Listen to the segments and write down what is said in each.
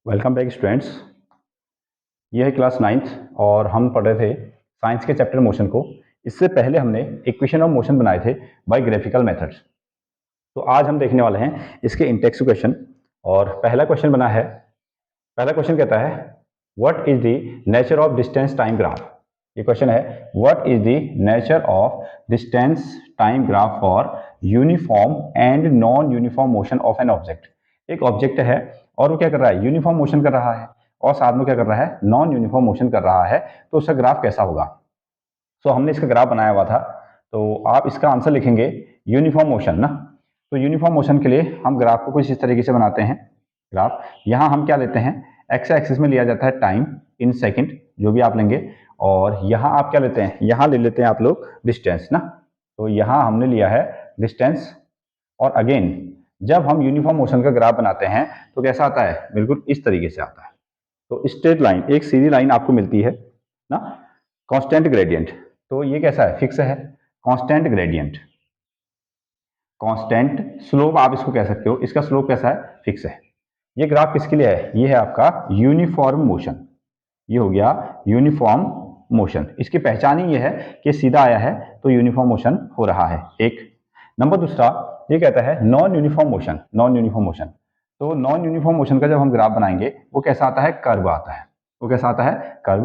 Welcome back students. यह है class ninth और हम पढ़ रहे थे साइंस के चैप्टर मोशन को। इससे पहले हमने इक्वेशन ऑफ मोशन बनाए थे बाय ग्राफिकल मेथड्स। तो आज हम देखने वाले हैं इसके इंटेक्स क्वेश्चन। और पहला क्वेश्चन बना है, पहला क्वेश्चन कहता है what is the nature of distance time graph. ये क्वेश्चन है what is the nature of distance time graph for uniform and non uniform motion of an object. एक ऑब्जेक्ट है और वो क्या कर रहा है, यूनिफॉर्म मोशन कर रहा है, और साथ में क्या कर रहा है, नॉन यूनिफॉर्म मोशन कर रहा है। तो उसका ग्राफ कैसा होगा। सो हमने इसका ग्राफ बनाया हुआ था, तो आप इसका आंसर लिखेंगे यूनिफॉर्म मोशन ना। तो यूनिफॉर्म मोशन के लिए हम ग्राफ को कुछ इस तरीके से बनाते हैं। ग्राफ यहाँ हम क्या लेते हैं, एक्स एक्सिस में लिया जाता है टाइम इन सेकंड, जो भी आप लेंगे, और यहाँ आप क्या लेते हैं, यहाँ ले लेते हैं आप लोग डिस्टेंस ना। तो यहाँ हमने लिया है डिस्टेंस। और अगेन जब हम यूनिफॉर्म मोशन का ग्राफ बनाते हैं तो कैसा आता है, बिल्कुल इस तरीके से आता है। तो स्ट्रेट लाइन, एक सीधी लाइन आपको मिलती है ना, कांस्टेंट ग्रेडियंट। तो ये कैसा है, फिक्स है, कांस्टेंट ग्रेडियंट। कांस्टेंट स्लोप आप इसको कह सकते हो, इसका स्लोप कैसा है, फिक्स है। ये ग्राफ किसके लिए है, ये है आपका यूनिफॉर्म मोशन। ये हो गया यूनिफॉर्म मोशन। इसकी पहचान ही ये है कि सीधा आया है तो यूनिफॉर्म मोशन हो रहा है। एक नंबर दूसरा ये कहता है non uniform motion. Non uniform motion, तो नॉन यूनिफॉर्म मोशन का जब हम ग्राफ बनाएंगे वो कैसा आता है, कर्व आता है। वो कैसा आता है, कर्व।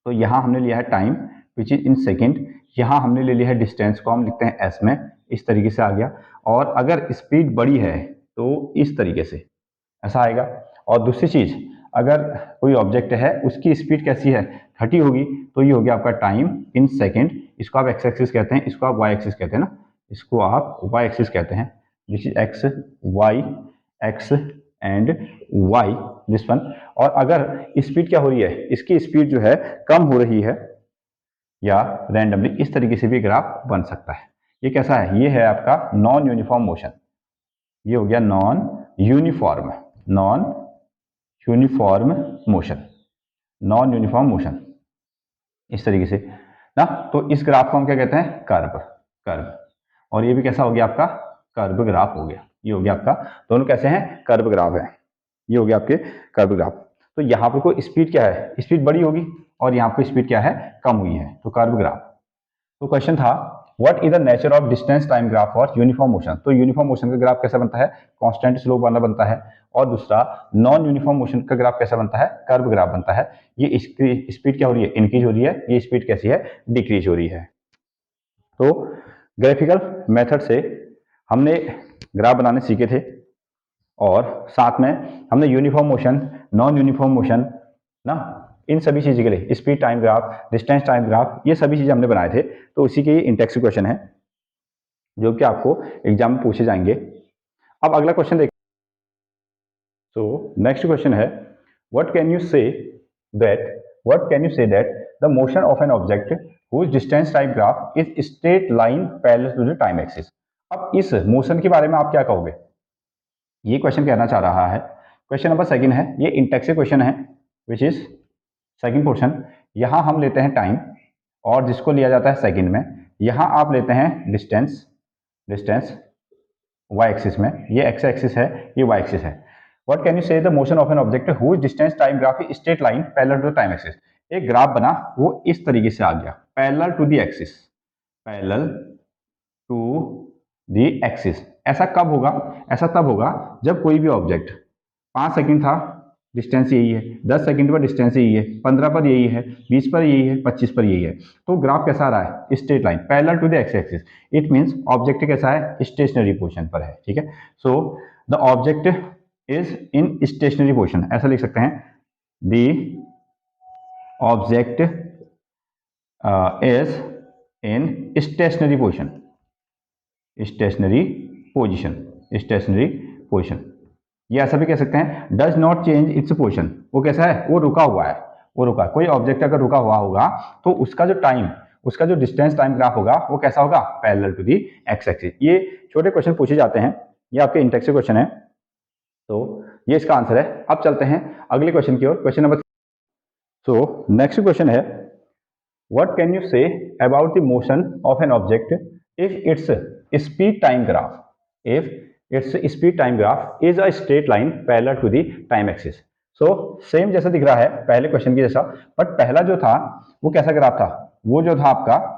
तो यहाँ हमने लिया है time which is in second, यहाँ हमने ले लिया है डिस्टेंस को हम लिखते हैं एस में, इस तरीके से आ गया। और अगर स्पीड बड़ी है तो इस तरीके से ऐसा आएगा। और दूसरी चीज, अगर कोई ऑब्जेक्ट है उसकी स्पीड कैसी है, 30 होगी, तो ये हो गया आपका टाइम इन सेकेंड। इसको आप एक्स एक्सिस कहते हैं, इसको आप वाई एक्सिस कहते हैं ना, इसको आप वाई एक्सिस कहते हैं। This is X Y, X and Y, this one. और अगर स्पीड क्या हो रही है, इसकी स्पीड जो है कम हो रही है या रैंडमली, इस तरीके से भी ग्राफ बन सकता है। ये कैसा है, ये है आपका नॉन यूनिफॉर्म मोशन। ये हो गया non uniform, non uniform motion, non uniform motion, इस तरीके से ना। तो इस ग्राफ को हम क्या कहते हैं, कर्व, कर्व। और ये भी कैसा हो गया आपका, कर्व ग्राफ हो गया। ये हो गया आपका, दोनों कैसे हैं, कर्व ग्राफ है। ये हो गया आपके कर्व ग्राफ। तो यहाँ पर कोई स्पीड क्या है, स्पीड बड़ी होगी, और यहाँ पर स्पीड क्या है, कम हुई है, तो कर्व ग्राफ। तो क्वेश्चन था what is the nature of distance time graph for uniform motion. तो यूनिफॉर्म मोशन का ग्राफ कैसा बनता है, कांस्टेंट स्लोप वाला बनता है। और दूसरा नॉन यूनिफॉर्म मोशन का ग्राफ कैसा बनता है, कर्व ग्राफ बनता है। ये इसकी स्पीड क्या हो रही है, इंक्रीज हो रही है, ये स्पीड कैसी है, डिक्रीज हो रही है। तो ग्राफिकल मेथड से हमने ग्राफ बनाने सीखे थे, और साथ में हमने uniform motion, non uniform motion ना, इन सभी चीज़ों के लिए speed time graph, distance time graph, ये सभी चीज़ें हमने बनाए थे। तो इसी के ये इंटेक्स क्वेश्चन है जो कि आपको एग्जाम में पूछे जाएंगे। अब अगला क्वेश्चन देखिए। सो नेक्स्ट क्वेश्चन है what can you say that, what can you say that the motion of an object whose distance time graph is straight line parallel to the time axis. अब इस motion के बारे में आप क्या कहोगे, ये क्वेश्चन कहना चाह रहा है। क्वेश्चन नंबर सेकंड है, ये इंटेक्सिव क्वेश्चन है विच इज सेकंड पोर्शन। यहाँ हम लेते हैं टाइम और जिसको लिया जाता है सेकंड में। यहाँ आप लेते हैं डिस्टेंस, डिस्टेंस वाई एक्सिस में, ये एक्स एक्सिस है, ये वाई एक्सिस है। What can you say the motion of an object whose distance time graph is straight line parallel to time axis. एक ग्राफ बना वो इस तरीके से आ गया, parallel to the axis, parallel to the axis. ऐसा कब होगा, ऐसा तब होगा जब कोई भी ऑब्जेक्ट 5 सेकंड था, डिस्टेंस यही है, 10 सेकंड पर डिस्टेंस यही है, 15 पर यही है, 20 पर यही है, 25 पर यही है। तो ग्राफ कैसा आ रहा है, straight line parallel to the X axis. It means object कैसा है, स्टेशनरी पोजीशन पर है। ठीक है, so the object is in stationary position, ऐसा लिख सकते हैं, the object is in stationary position, stationary position, stationary position. ये ऐसा भी कह सकते हैं does not change its position. वो कैसा है, वो रुका हुआ है, वो रुका। कोई ऑब्जेक्ट अगर रुका हुआ होगा तो उसका जो टाइम, उसका जो डिस्टेंस टाइम ग्राफ होगा वो कैसा होगा, parallel to the X axis. ये छोटे क्वेश्चन पूछे जाते हैं, ये आपके इंटेक्सिव क्वेश्चन है, तो ये इसका आंसर है। अब चलते हैं अगले क्वेश्चन की ओर, question number. So next question है what can you say about the motion of an object if its speed time graph, if its speed time graph is a straight line parallel to the time axis। So same जैसा दिख रहा है पहले question की जैसा, but पहला जो था वो कैसा ग्राफ था, वो जो था आपका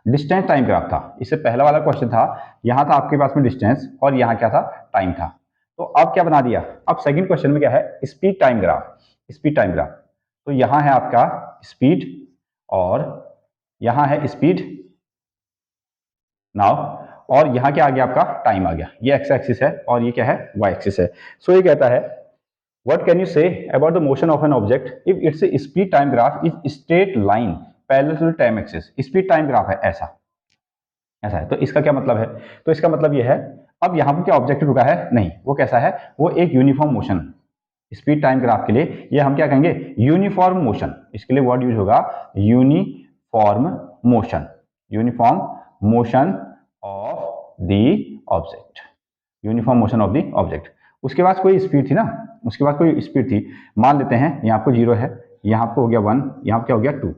डिस्टेंस टाइम ग्राफ था। इससे पहला वाला क्वेश्चन था, यहाँ था आपके पास में डिस्टेंस और यहाँ क्या था, टाइम था। तो अब क्या बना दिया, अब सेकंड क्वेश्चन में क्या है, speed time graph, speed time graph. तो यहाँ है आपका स्पीड और यहाँ है स्पीड नाउ, और यहाँ क्या आ गया आपका, टाइम आ गया। ये एक्स एक्सिस है और ये क्या है, वाई एक्सिस है। सो ये कहता है what can you say about the motion of an object if its speed time graph is straight line parallel to the time axis. Speed time graph है ऐसा, ऐसा है। तो इसका क्या मतलब है, तो इसका मतलब ये है, अब यहाँ पर क्या ऑब्जेक्ट रुका है, नहीं, वो कैसा है, वो एक uniform motion. Speed time graph के लिए ये हम क्या कहेंगे, यूनिफॉर्म मोशन। इसके लिए वर्ड यूज होगा uniform motion, uniform motion of the object, uniform motion of the object. उसके बाद कोई स्पीड थी ना, उसके बाद कोई स्पीड थी, मान लेते हैं यहाँ आपको 0 है, यहाँ आपको हो गया 1, यहाँ क्या हो गया 2।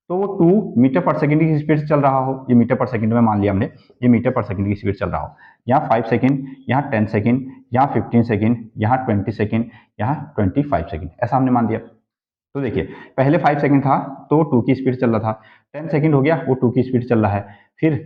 तो वो 2 मीटर पर सेकंड की स्पीड से चल रहा हो, ये मीटर पर सेकंड में मान लिया हमने, ये मीटर पर सेकंड की स्पीड चल रहा हो। यहाँ 5 सेकंड, यहाँ 10 सेकंड, यहाँ 15 सेकंड, यहाँ 20 सेकंड, यहाँ 25 सेकंड, ऐसा हमने मान दिया। तो देखिए पहले 5 सेकंड था तो 2 की स्पीड चल रहा था, 10 सेकंड हो गया वो 2 की स्पीड चल रहा है, फिर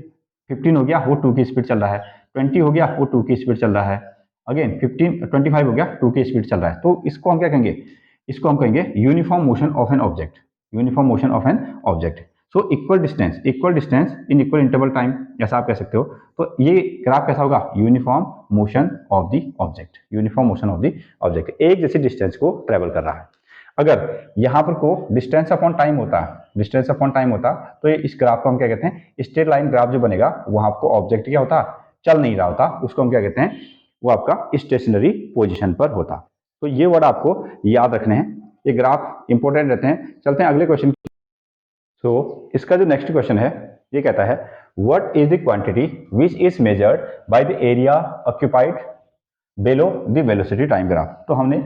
15 हो गया वो 2 की स्पीड चल रहा है, 20 हो गया वो 2 की स्पीड चल रहा है, अगेन 25 हो गया 2 की स्पीड चल रहा है। तो इसको हम क्या कहेंगे, इसको हम कहेंगे uniform motion of an object, uniform motion of an object. So equal distance in equal interval time, ऐसा आप कह सकते हो। तो ये ग्राफ कैसा होगा, uniform motion of the object, uniform motion of the object, एक जैसी डिस्टेंस को ट्रेवल कर रहा है। अगर यहाँ पर को डिस्टेंस अपॉन टाइम होता, डिस्टेंस अपॉन टाइम होता, तो ये इस ग्राफ को हम क्या कहते हैं, स्ट्रेट लाइन ग्राफ जो बनेगा, वहां आपको ऑब्जेक्ट क्या होता, चल नहीं रहा होता, उसको हम क्या कहते हैं, वो आपका स्टेशनरी पोजीशन पर होता। तो ये वर्ड आपको याद रखने हैं, ये ग्राफ इंपॉर्टेंट रहते हैं। चलते हैं अगले क्वेश्चन। सो इसका जो नेक्स्ट क्वेश्चन है, ये कहता है what is the quantity which is measured by the area occupied below the velocity time graph. तो हमने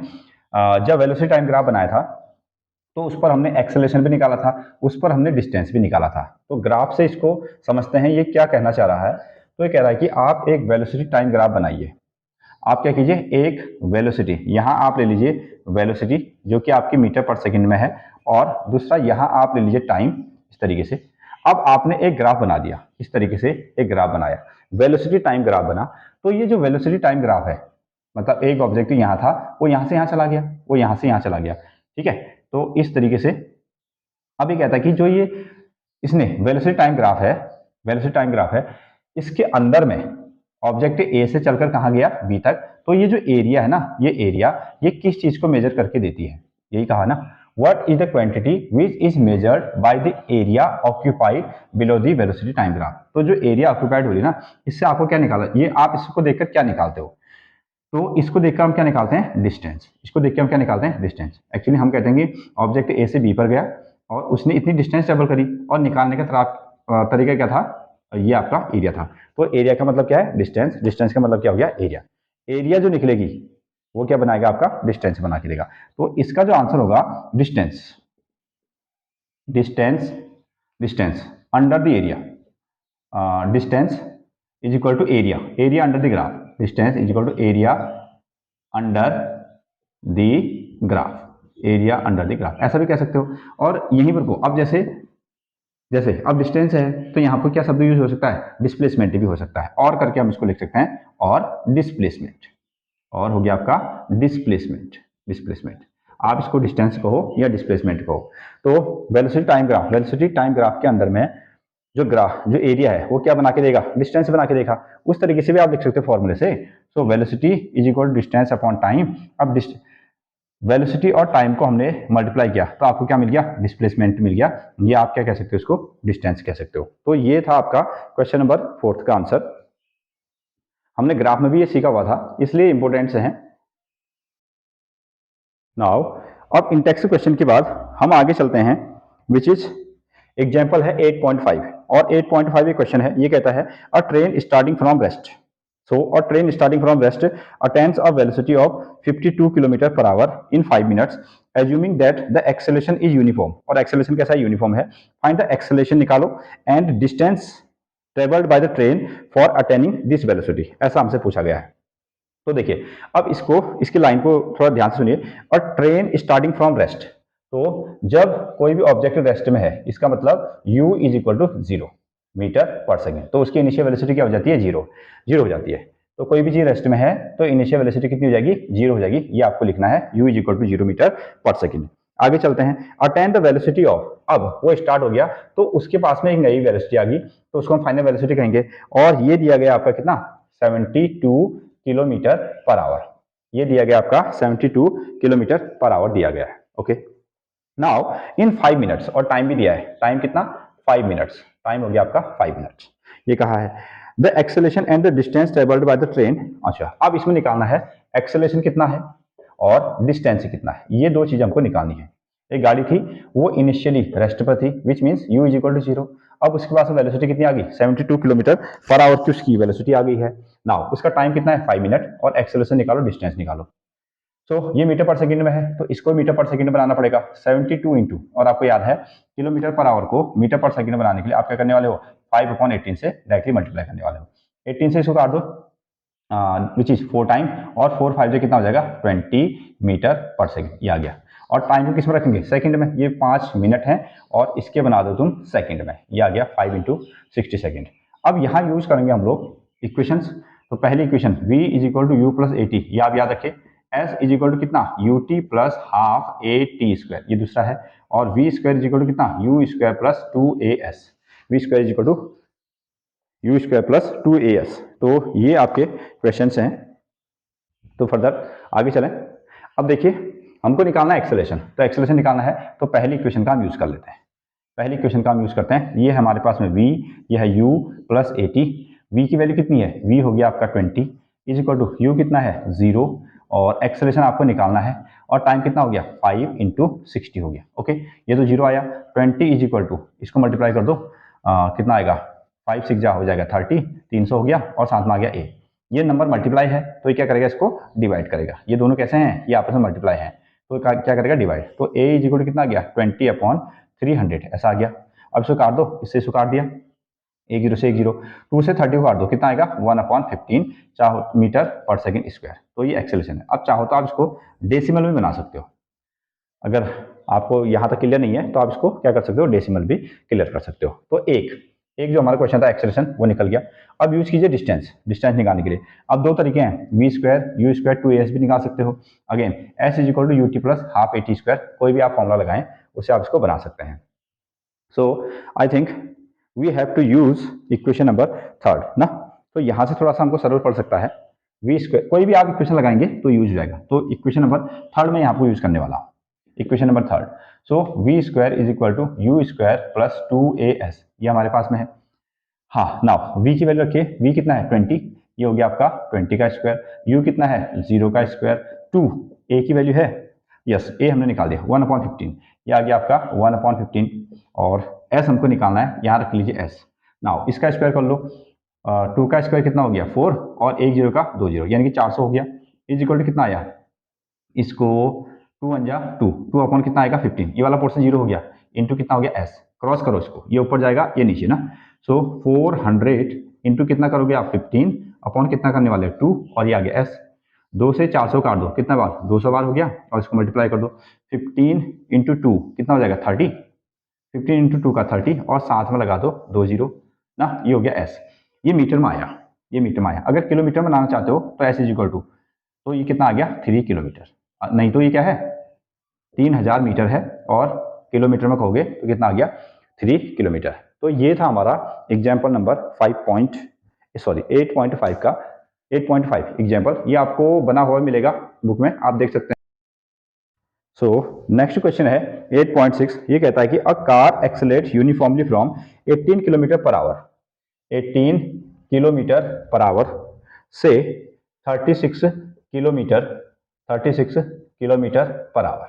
जब वेलोसिटी टाइम ग्राफ बनाया था तो उस पर हमने एक्सेलरेशन भी निकाला था, उस पर हमने डिस्टेंस भी निकाला था। तो ग्राफ से इसको समझते हैं ये क्या कहना चाह रहा है। तो ये कह रहा है कि आप एक वेलोसिटी टाइम ग्राफ बनाइए। आप क्या कीजिए, एक वेलोसिटी, यहाँ आप ले लीजिए वेलोसिटी जो कि आपकी मीटर पर सेकंड में है, और दूसरा यहाँ आप ले लीजिए टाइम, इस तरीके से। अब आपने एक ग्राफ बना दिया, इस तरीके से एक ग्राफ बनाया, वेलोसिटी टाइम ग्राफ बना। तो ये जो वेलोसिटी टाइम ग्राफ है, मतलब एक ऑब्जेक्ट यहाँ था, वो यहाँ से यहाँ चला गया, वो यहाँ से यहाँ चला गया, ठीक है। तो इस तरीके से अब ये कहता है कि जो ये इसने वेलोसिटी टाइम ग्राफ है, वेलोसिटी टाइम ग्राफ है, इसके अंदर में ऑब्जेक्ट ए से चलकर कहाँ गया, बी तक। तो ये जो एरिया है ना, ये एरिया, ये किस चीज को मेजर करके देती है, यही कहा ना, what is the quantity which is measured by the area occupied below the velocity time graph. तो जो एरिया ऑक्यूपाइड हो रही है ना, इससे आपको क्या निकाला, ये आप इसको देखकर क्या निकालते हो, तो इसको देखकर हम क्या निकालते हैं, डिस्टेंस। इसको देखकर हम क्या निकालते हैं, डिस्टेंस। एक्चुअली हम कहते हैं कि ऑब्जेक्ट ए से बी पर गया और उसने इतनी डिस्टेंस ट्रेवल करी, और निकालने का तरीका क्या था, ये आपका एरिया था। तो एरिया का मतलब क्या है, डिस्टेंस। डिस्टेंस का मतलब क्या हो गया, एरिया। एरिया जो निकलेगी वो क्या बनाएगा, आपका डिस्टेंस बना के देगा। तो इसका जो आंसर होगा distance, distance, distance under the area, distance is equal to area, area under the graph, distance is equal to area under the graph, area under the graph, ऐसा भी कह सकते हो। और यहीं पर को अब जैसे जैसे अब डिस्टेंस है तो यहाँ पर क्या शब्द यूज हो सकता है, डिस्प्लेसमेंट भी हो सकता है, और करके हम इसको लिख सकते हैं, और डिस्प्लेसमेंट, और हो गया आपका डिस्प्लेसमेंट, डिस्प्लेसमेंट। आप इसको डिस्टेंस कहो या डिस्प्लेसमेंट कहो। तो velocity time graph, velocity time graph के अंदर में जो ग्राफ, जो एरिया है वो क्या बना के देगा, डिस्टेंस बना के देगा। उस तरीके से भी आप लिख सकते हो फॉर्मूले से। So velocity is equal to distance upon time. अब वेलोसिटी और टाइम को हमने मल्टीप्लाई किया तो आपको क्या मिल गया, डिस्प्लेसमेंट मिल गया। ये आप क्या कह सकते हो, इसको डिस्टेंस कह सकते हो। तो ये था आपका क्वेश्चन नंबर 4 का आंसर। हमने ग्राफ में भी ये सीखा हुआ था, इसलिए इंपोर्टेंट से हैं। नाउ अब इंटेक्स क्वेश्चन के बाद हम आगे चलते हैं, विच इज एग्जाम्पल है 8.5, और 8.5 ये क्वेश्चन है। ये कहता है अ train starting from rest, so a train starting from rest attains a velocity of 52 kilometre per hour in 5 minutes assuming that the acceleration is uniform. और एक्सेलरेशन कैसा है, यूनिफॉर्म है। फाइंड द एक्सेलरेशन निकालो and distance travelled by the train for attaining this velocity, ऐसा हमसे पूछा गया है। तो देखिए अब इसकी लाइन को थोड़ा ध्यान से सुनिए। और ट्रेन स्टार्टिंग फ्रॉम रेस्ट, तो जब कोई भी ऑब्जेक्ट रेस्ट में है इसका मतलब u is equal to 0 metre per second, तो उसकी इनिशियल वेलोसिटी क्या हो जाती है, जीरो हो जाती है। तो कोई भी चीज रेस्ट में है तो इनिशियल वेलोसिटी कितनी हो जाएगी, जीरो हो जाएगी। ये आपको लिखना है u is equal to 0 metre per second. आगे चलते हैं, अटेन द वेलोसिटी ऑफ, अब वो स्टार्ट हो गया तो उसके पास में एक नई वेलोसिटी आ गई तो उसको हम फाइनल वेलोसिटी कहेंगे। और ये दिया गया आपका कितना, 72 किलोमीटर पर आवर। ये दिया गया आपका 72 किलोमीटर पर आवर दिया गया है। ओके, नाउ इन 5 मिनट्स, और टाइम भी दिया है, टाइम कितना, 5 मिनट्स, टाइम हो गया आपका 5 मिनट्स। ये कहा है the acceleration and the distance travelled by the train. अच्छा, अब इसमें निकालना है एक्सेलेरेशन कितना है और डिस्टेंस कितना है, ये दो चीज हमको निकालनी है। एक गाड़ी थी वो इनिशियली रेस्ट पर थी, which means u is equal to 0। अब उसके पास वेलोसिटी कितनी आ गई, 72 किलोमीटर पर आवर की उसकी वेलोसिटी आ गई है। नाउ उसका टाइम कितना है, 5 मिनट, और एक्सेलरेशन निकालो, डिस्टेंस निकालो। तो ये मीटर पर सेकंड में है तो इसको मीटर पर सेकंड बनाना पड़ेगा 72 इंटू, और आपको याद है किलोमीटर पर आवर को मीटर पर सेकंड बनाने के लिए आप क्या करने वाले हो, 5/18 से डायरेक्टली मल्टीप्लाई करने वाले हो। 18 से इसको काट दो, विच इज 4 टाइम, और 4 5 से कितना हो जाएगा, 20 मीटर पर सेकंड, ये आ गया। और टाइम को किस में रखेंगे, सेकंड में, ये 5 मिनट है और इसके बना दो तुम सेकंड में, ये आ गया 5 इंटू 60 सेकेंड। अब यहाँ यूज करेंगे हम लोग इक्वेशंस। तो पहली equation v is equal to u plus a t, ये आप याद रखिए। s इज इक्वल टू कितना, u t plus half a t square, ये दूसरा है। और v square is equal to कितना, u square plus 2as, v square is equal to u square plus 2as। तो ये आपके क्वेश्चंस हैं। तो फर्दर आगे चलें। अब देखिए हमको निकालना है एक्सेलरेशन, तो एक्सेलरेशन निकालना है तो पहली इक्वेशन का हम यूज कर लेते हैं। पहली इक्वेशन का हम यूज करते हैं, ये हमारे पास में v, ये है u plus a T. v की वैल्यू कितनी है, v हो गया आपका 20 इज इक्वल टू u कितना है 0, और एक्सेलरेशन आपको निकालना है, और टाइम कितना हो गया 5 इंटू 60 हो गया। ओके, ये तो 0 आया, 20 इज इक्वल टू, इसको मल्टीप्लाई कर दो, कितना आएगा, 5 6 जा हो जाएगा 30, 300 हो गया, और साथ में आ गया a। ये नंबर मल्टीप्लाई है तो ये क्या करेगा, इसको डिवाइड करेगा। ये दोनों कैसे हैं, ये आपस में मल्टीप्लाई है तो क्या करेगा, डिवाइड। तो a इज इक्वल टू कितना आ गया, 20/300, ऐसा आ गया। अब इसको काट दो, इससे इसको काट दिया, 1 0 से 1 0, 2 से 30 को काट दो, कितना आएगा 1/15, चाहो मीटर पर सेकंड स्क्वायर। तो ये एक्सेलरेशन है। अब चाहो तो आप इसको डेसिमल में बना सकते हो, अगर आपको यहाँ तक क्लियर नहीं है तो आप इसको क्या कर सकते हो, डेसिमल भी क्लियर कर सकते हो। तो एक जो हमारा क्वेश्चन था एक्सेलरेशन वो निकल गया। अब यूज कीजिए डिस्टेंस निकालने के लिए। अब दो तरीके हैं, v square you square 2as भी निकाल सकते हो। Again s is equal to u t plus half a t square, कोई भी आप फॉर्मुला लगाएं उससे आप इसको बना सकते हैं। So I think we have to use equation number 3 ना। तो यहाँ से थोड़ा सा हमको सरल पड़ सकता है, v स्क्वायर, कोई भी आप इक्वेशन लगाएंगे तो यूज हो जाएगा। तो इक्वेशन नंबर 3 में यहाँ आपको यूज करने वाला हूँ, equation number 3। So v square is equal to u square plus 2as, ये हमारे पास में है। हाँ, नाउ v की वैल्यू रखिए, v कितना है 20, ये हो गया आपका 20 का स्क्वायर, u कितना है 0 का स्क्वायर, 2 a की वैल्यू है, यस a हमने निकाल दिया 1/15, ये आ गया आपका 1/15, और s हमको निकालना है, यहाँ रख लीजिए s। नाउ इसका स्क्वायर कर लो, 2 का स्क्वायर कितना हो गया 4, और 1 0 का 2 0, यानी कि 400 हो गया। इज इक्वल टू कितना आया, इसको 2 1 जा 2, 2 अपॉन कितना आएगा 15, ये वाला पोर्शन 0 हो गया, इंटू कितना हो गया s, क्रॉस करो इसको, ये ऊपर जाएगा ये नीचे ना। सो 400 इंटू कितना करोगे आप 15 अपॉन कितना करने वाले 2, और ये आ गया s। 2 से 400 काट दो, कितना बार 200 बार हो गया, और इसको मल्टीप्लाई कर दो, 15 इंटू 2 कितना हो जाएगा 30, 15 इंटू 2 का 30, और साथ में लगा दो 2 0 ना, ये हो गया s। ये मीटर में आया, ये मीटर में आया। अगर किलोमीटर में बनाना चाहते हो तो s इज इक्वल टू, तो ये कितना आ गया 3 किलोमीटर, नहीं तो ये क्या है 3000 मीटर है, और किलोमीटर में कहोगे तो कितना आ गया 3 किलोमीटर। तो ये था हमारा एग्जाम्पल नंबर 8.5 का 8.5 एग्जाम्पल, ये आपको बना हुआ मिलेगा बुक में, आप देख सकते हैं। सो नेक्स्ट क्वेश्चन है 8.6, ये कहता है कि a car accelerate uniformly from 18 kilometre per hour, 18 kilometre per hour से 36 kilometre per hour,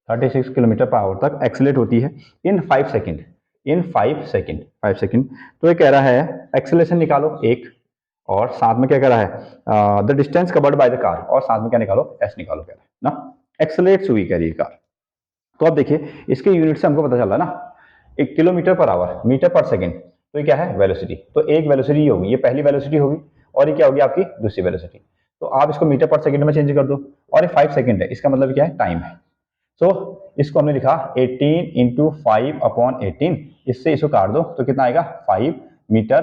36 kilometre per hour तक एक्सेलेरेट होती है इन 5 सेकेंड, इन 5 सेकेंड 5 सेकेंड। तो ये कह रहा है एक्सेलरेशन निकालो एक, और साथ में क्या कह रहा है the distance covered by the car, और साथ में क्या निकालो एस निकालो, कह रहा है ना, एक्सेलरेट्स हुई कह रही है कार। तो अब देखिए इसके यूनिट से हमको पता चल रहा है ना, 1 kilometre per hour meter per second, तो ये क्या है वेलोसिटी। तो एक वेलोसिटी होगी, ये पहली वेलोसिटी होगी, और ये क्या होगी आपकी दूसरी वेलोसिटी। तो आप इसको मीटर पर सेकंड में चेंज कर दो, और ये 5 सेकंड है, इसका मतलब क्या है, टाइम है। तो इसको हमने लिखा 18 इंटू 5/18, इससे इसको काट दो तो कितना आएगा, 5 मीटर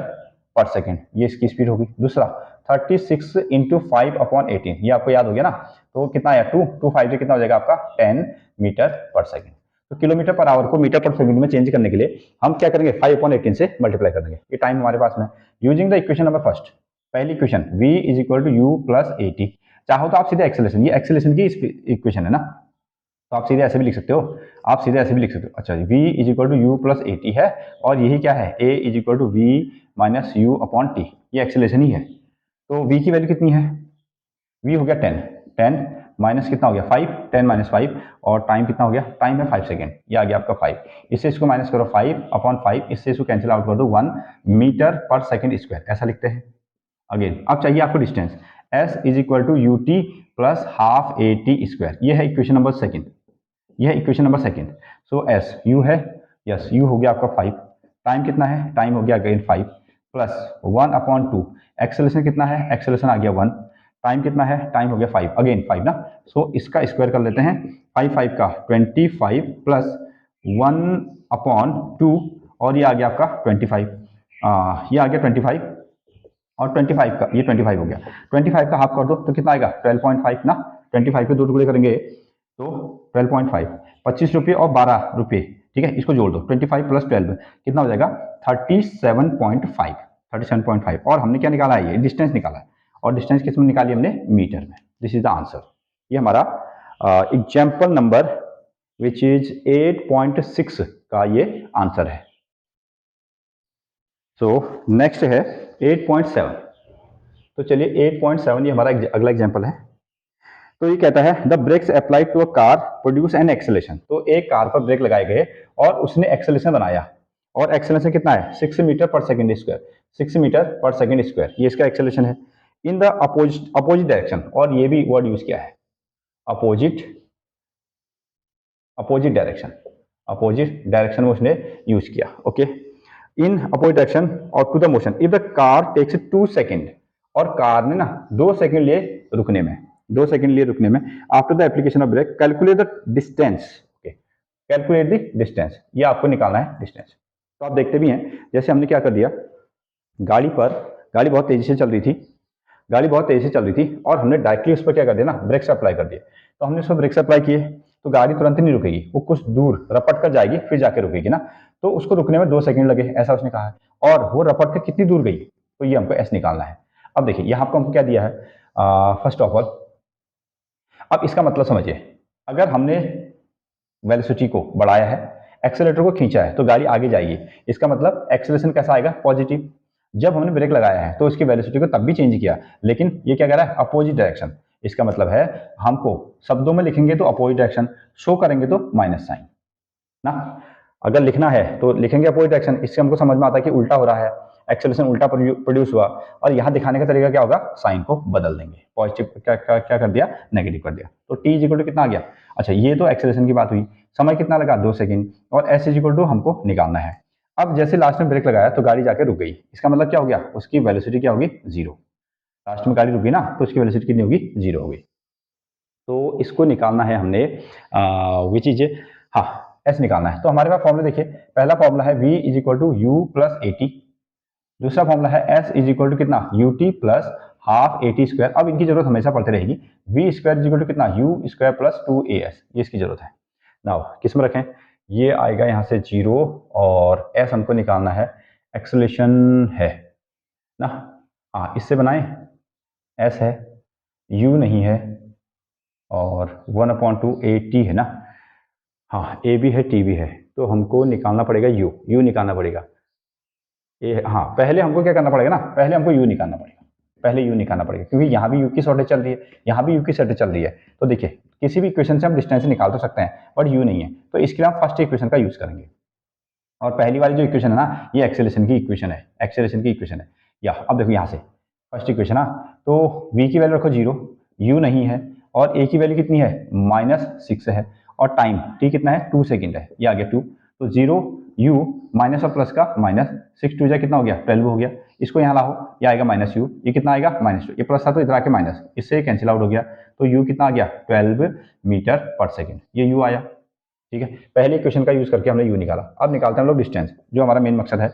पर सेकंड, ये इसकी स्पीड होगी। दूसरा 36 इंटू 5/18, ये आपको याद हो गया ना, तो कितना आया, 2 5 से कितना हो जाएगा आपका, 10 मीटर पर सेकंड। तो किलोमीटर पर आवर को मीटर पर सेकंड में चेंज करने के लिए हम क्या करेंगे, 5/18 से मल्टीप्लाई कर देंगे, ये टाइम हमारे पास में। Using the equation number first, पहली equation v is equal to u plus a t, चाहो तो आप सीधे एक्सेलरेशन, ये एक्सेलरेशन की इक्वेशन है ना, तो आप सीधे ऐसे भी लिख सकते हो, आप सीधे ऐसे भी लिख सकते हो। अच्छा, v is equal to u plus a t है, और यही क्या है, a is equal to v minus u upon t, ये एक्सेलरेशन ही है। तो v की वैल्यू कितनी है, v हो गया 10, 10 माइनस कितना हो गया 5, 10 माइनस 5, और टाइम कितना हो गया, टाइम है 5 सेकेंड, ये आ गया आपका 5, इससे इसको माइनस करो 5/5, इससे इसको कैंसिल आउट कर दो 1 मीटर पर सेकेंड स्क्वायर, ऐसा लिखते हैं। अगेन अब चाहिए आपको distance, s is equal to u t plus half a t square, ये है इक्वेशन नंबर सेकेंड, यह है equation number second. So s u है, यस यू हो गया आपका 5, टाइम कितना है, टाइम हो गया अगेन 5, प्लस 1/2, एक्सेलरेशन कितना है, एक्सेलरेशन आ गया 1, टाइम कितना है, टाइम हो गया 5, अगेन 5 ना। सो इसका स्क्वायर कर लेते हैं, 5 का 25 प्लस 1/2, और ये आ गया आपका 25, ये आ गया 25, और 25 का ये 25 हो गया, 25 का हाफ कर दो तो कितना आएगा, 12.5 ना, 25 के 2 टुकड़े करेंगे तो 12.5, 25 रुपये और 12 रुपये, ठीक है, इसको जोड़ दो, 25 प्लस 12 कितना हो जाएगा, 37.5, 37.5, और हमने क्या निकाला है, ये डिस्टेंस निकाला है, और डिस्टेंस किस में निकाली हमने, मीटर में। दिस इज द आंसर, ये हमारा एग्जाम्पल नंबर विच इज 8.6 का ये आंसर है। सो नेक्स्ट है 8.7, तो चलिए 8.7 ये हमारा अगला एग्जाम्पल है। तो ये कहता है the brakes applied to a car produce an acceleration, तो एक कार पर ब्रेक लगाए गए और उसने एक्सेलेरेशन बनाया, और एक्सेलेरेशन कितना है, 6 मीटर पर सेकंड स्क्वायर, 6 मीटर पर सेकंड स्क्वायर, ये इसका एक्सेलेरेशन है इन द अपोजिट डायरेक्शन, और ये भी वर्ड यूज किया है, opposite opposite direction, opposite direction में उसने यूज किया, ओके, इन अपोजिट डायरेक्शन और to the motion if the car takes 2 second, और कार ने ना 2 सेकंड लिए रुकने में, 2 सेकंड लिए रुकने में, after the application of brake calculate the distance, okay, calculate the distance, ये आपको निकालना है डिस्टेंस। तो आप देखते भी हैं, जैसे हमने क्या कर दिया, गाड़ी गाड़ी बहुत तेजी से चल रही थी, गाड़ी बहुत तेजी से चल रही थी, और हमने डायरेक्टली उस पर क्या कर दिया ना, ब्रेक्स अप्लाई कर दिए, तो हमने उस पर ब्रेक्स अप्लाई किए, तो गाड़ी तुरंत नहीं रुकेगी, वो कुछ दूर रपट कर जाएगी फिर जाके रुकेगी ना, तो उसको रुकने में 2 सेकंड लगे, ऐसा उसने कहा है, और वो रपट कर कितनी दूर गई, तो ये हमको एस निकालना है। अब देखिए यहाँ पर हमको क्या दिया है, फर्स्ट ऑफ ऑल, अब इसका मतलब समझिए, अगर हमने वेलोसिटी को बढ़ाया है, एक्सेलेरेटर को खींचा है, तो गाड़ी आगे जाएगी, इसका मतलब एक्सेलरेशन कैसा आएगा, पॉजिटिव। जब हमने ब्रेक लगाया है तो इसकी वेलोसिटी को तब भी चेंज किया, लेकिन ये क्या कह रहा है, अपोजिट डायरेक्शन, इसका मतलब है हमको शब्दों में लिखेंगे तो अपोजिट डायरेक्शन, शो करेंगे तो माइनस साइन ना, अगर लिखना है तो लिखेंगे अपोजिट डायरेक्शन, इससे हमको समझ में आता है कि उल्टा हो रहा है, एक्सेलरेशन उल्टा प्रोड्यूस हुआ, और यहाँ दिखाने का तरीका क्या होगा, साइन को बदल देंगे, पॉजिटिव क्या कर दिया, नेगेटिव कर दिया, तो टी इज इक्वल टू कितना आ गया, अच्छा ये तो एक्सेलरेशन की बात हुई, समय कितना लगा, 2 सेकंड, और एस इज इक्वल टू हमको निकालना है। अब जैसे लास्ट में ब्रेक लगाया तो गाड़ी जाके रुक गई, इसका मतलब क्या हो गया, उसकी वेलोसिटी क्या होगी, 0, लास्ट में गाड़ी रुकी ना तो उसकी वेलोसिटी कितनी होगी, 0 होगी। तो इसको निकालना है हमने, विच इज, हाँ एस निकालना है। तो हमारे पास फॉर्मूला देखिए, पहला फॉर्मूला है v is equal to u plus a t, दूसरा फॉर्मूला है s इज इक्वल टू कितना, u t plus half a t square, अब इनकी जरूरत हमेशा पड़ती रहेगी, v square is equal to कितना, यू स्क्वायर प्लस 2as, ये इसकी जरूरत है। नाउ किस में रखें, ये आएगा यहाँ से 0, और s हमको निकालना है, एक्सेलरेशन है ना, हाँ इससे बनाएं, s है, u नहीं है, और 1/2 ए टी है ना, हाँ ए भी है टी भी है, तो हमको निकालना पड़ेगा यू निकालना पड़ेगा, ए हाँ पहले हमको क्या करना पड़ेगा ना, पहले हमको यू निकालना पड़ेगा, पहले यू निकालना पड़ेगा, क्योंकि यहाँ भी यू की शॉर्टेज चल रही है, यहाँ भी यू की शॉर्टेज चल रही है, तो देखिए किसी भी इक्वेशन से हम डिस्टेंस निकाल तो सकते हैं, बट यू नहीं है, तो इसके लिए हम फर्स्ट इक्वेशन का यूज करेंगे, और पहली वाली जो इक्वेशन है ना, ये एक्सेलरेशन की इक्वेशन है, एक्सेलरेशन की इक्वेशन है, या अब देखो यहाँ से फर्स्ट इक्वेशन ना, तो v की वैल्यू रखो 0, u नहीं है, और a की वैल्यू कितनी है, -6 है, और टाइम t कितना है, 2 सेकंड है, ये आ गया 2, तो 0 u माइनस और प्लस का माइनस, 6 2 जा कितना हो गया, 12 हो गया, इसको यहाँ लाओ, ये आएगा माइनस यू, ये कितना आएगा -2, ये प्लस था तो इधर आके माइनस, इससे कैंसिल आउट हो गया, तो यू कितना आ गया 12 मीटर पर सेकेंड, ये यू आया। ठीक है, पहले इक्वेशन का यूज करके हमने यू निकाला। अब निकालते हैं हम लोग डिस्टेंस, जो हमारा मेन मकसद है।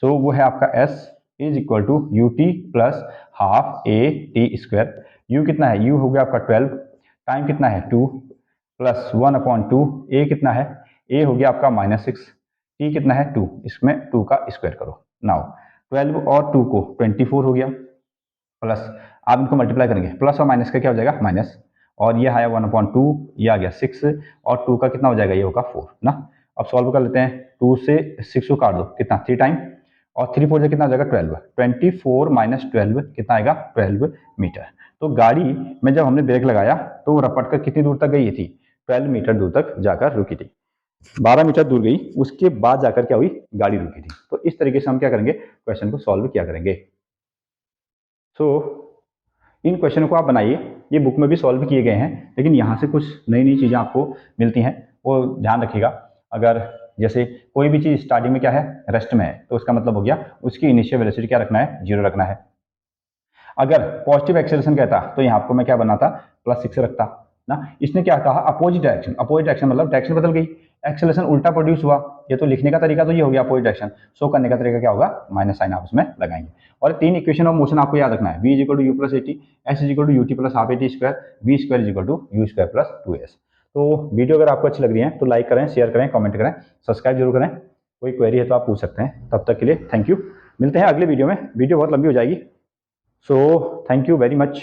सो वो है आपका s is equal to u t plus half a t square. U कितना है, यू हो गया आपका 12, टाइम कितना है 2 प्लस 1/2, ए कितना है, ए हो गया आपका -6, टी कितना है 2, इसमें 2 का स्क्वायर करो। नाउ 12 और 2 को 24 हो गया, प्लस आप इनको मल्टीप्लाई करेंगे, प्लस और माइनस का क्या हो जाएगा माइनस, और ये आया 1/2, ये आ गया 6, और 2 का कितना हो जाएगा, ये होगा 4 ना। अब सॉल्व कर लेते हैं, 2 से 6 को काट दो, कितना 3 टाइम, और 3 4 से कितना हो जाएगा 12, 24 माइनस 12 कितना आएगा 12 मीटर। तो गाड़ी में जब हमने ब्रेक लगाया तो वो रपट कर कितनी दूर तक गई थी, 12 मीटर दूर तक जाकर रुकी थी, 12 मीटर दूर गई, उसके बाद जाकर क्या हुई, गाड़ी रुकी थी। तो इस तरीके से हम क्या करेंगे, क्वेश्चन को सॉल्व किया करेंगे। सो इन क्वेश्चनों को आप बनाइए, ये बुक में भी सॉल्व किए गए हैं, लेकिन यहाँ से कुछ नई नई चीज़ें आपको मिलती हैं, वो ध्यान रखिएगा। अगर जैसे कोई भी चीज़ स्टार्टिंग में क्या है, रेस्ट में है, तो उसका मतलब हो गया उसकी इनिशियल वेलोसिटी क्या रखना है, 0 रखना है। अगर पॉजिटिव एक्सेलरेशन कहता तो यहाँ आपको मैं क्या बनाता, +6 रखता ना। इसने क्या कहा, अपोजिट डायरेक्शन, अपोजिट डायरेक्शन मतलब डायरेक्शन बदल गई, एक्सेलरेशन उल्टा प्रोड्यूस हुआ। ये तो लिखने का तरीका तो ये हो गया अपोजिट डायरेक्शन, शो करने का तरीका क्या होगा, माइनस साइन आप उसमें लगाएंगे। और 3 इक्वेशन ऑफ मोशन आपको याद रखना है, v = u + at, s = ut + ½ at square, v square = u square + 2s। तो वीडियो अगर आपको अच्छी लग रही है तो लाइक करें, शेयर करें, कमेंट करें, सब्सक्राइब जरूर करें। कोई क्वेरी है तो आप पूछ सकते हैं। तब तक के लिए थैंक यू, मिलते हैं अगले वीडियो में, वीडियो बहुत लंबी हो जाएगी। So thank you very much.